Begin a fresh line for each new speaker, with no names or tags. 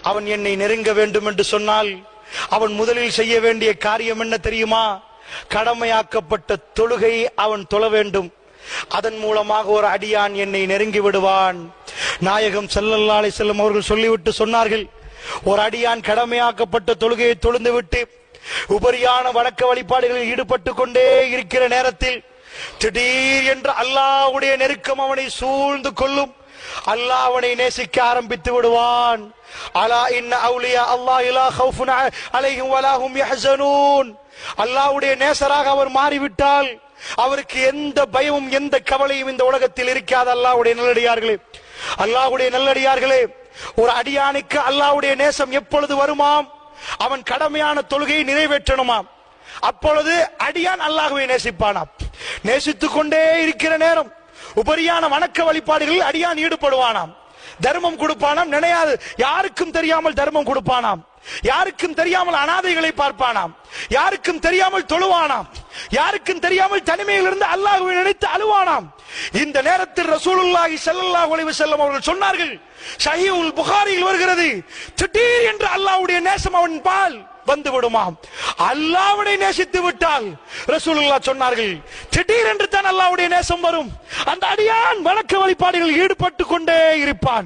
அவன் என்னை நெருங்க வேண்டும் என்று சொன்னால் அவன் முதலில் செய்ய வேண்டிய காரியம் என்ன தெரியுமா? கடமையாக்கப்பட்ட தொழுகை அவன் தொழ வேண்டும். அதன் மூலமாக ஒரு அடியான் என்னை நெருங்கி விடுவான். நாயகம் ஸல்லல்லாஹு அலைஹி வஸல்லம் அவர்கள் சொல்லிவிட்டு சொன்னார்கள், ஒரு அடியான் கடமையாக்கப்பட்ட தொழுகையை தொழுந்து விட்டு உபரியான வணக்க வழிபாடுகளில் ஈடுபட்டு கொண்டே இருக்கிற நேரத்தில் திடீர் என்று அல்லாஹ்வுடைய நெருக்கம் அவனை சூழ்ந்து கொள்ளும். அல்லாஹ் அவனை நேசிக்க ஆரம்பித்து விடுவான். அலா இன்ன அவுலியா அல்லாஹ் லா கௌஃபுன் அலைஹிம் வலா ஹும் யஹ்ஸனூன். அல்லாஹ்வுடைய நேசராக அவர் மாறிவிட்டால் அவருக்கு எந்த பயமும் எந்த கவலையும் இந்த உலகத்தில் இருக்காது. அல்லாஹ்வுடைய நல்லடியார்களே, ஒரு அடியானுக்கு அல்லாஹ்வுடைய நேசம் எப்பொழுது வருமாம்? அவன் கடமையான தொழுகையை நிறைவேற்றணுமாம். அப்பொழுது அடியான் அல்லாஹ்வை நேசிப்பானாம். நேசித்துக் கொண்டே இருக்கிற நேரம் உபரியான வணக்க வழிபாடுகளில் அடியான் ஈடுபடுவானாம். தர்மம் கொடுப்பானாம், நினையாது யாருக்கும் தெரியாமல் தர்மம் கொடுப்பானாம். யாருக்கும் தெரியாமல் அனாதைகளை பார்ப்பானாம். யாருக்கும் தெரியாமல் தொழுவானாம். யாருக்கும் தெரியாமல் தனிமையிலிருந்து அல்லாஹ்வை நினைத்து அழுவானாம். இந்த நேரத்தில் ரசூலுல்லாஹி ஸல்லல்லாஹு அலைஹி வஸல்லம் அவர்கள் சொன்னார்கள், ஸஹீஹுல் புகாரியில் வருகிறது, திடீர் என்று அல்லாஹ்வுடைய நேசம் அவன் பால் வந்து விடுமாம். அல்லாஹ்வை நேசித்து விட்டால் ரசூலுல்லாஹ் சொன்னார்கள், திடீர் என்று தான் அல்லாஹ்வுடைய நேசம் வரும். அந்த அடியான் வணக்க வழிபாடுகளில் ஈடுபட்டு கொண்டே இருப்பான்.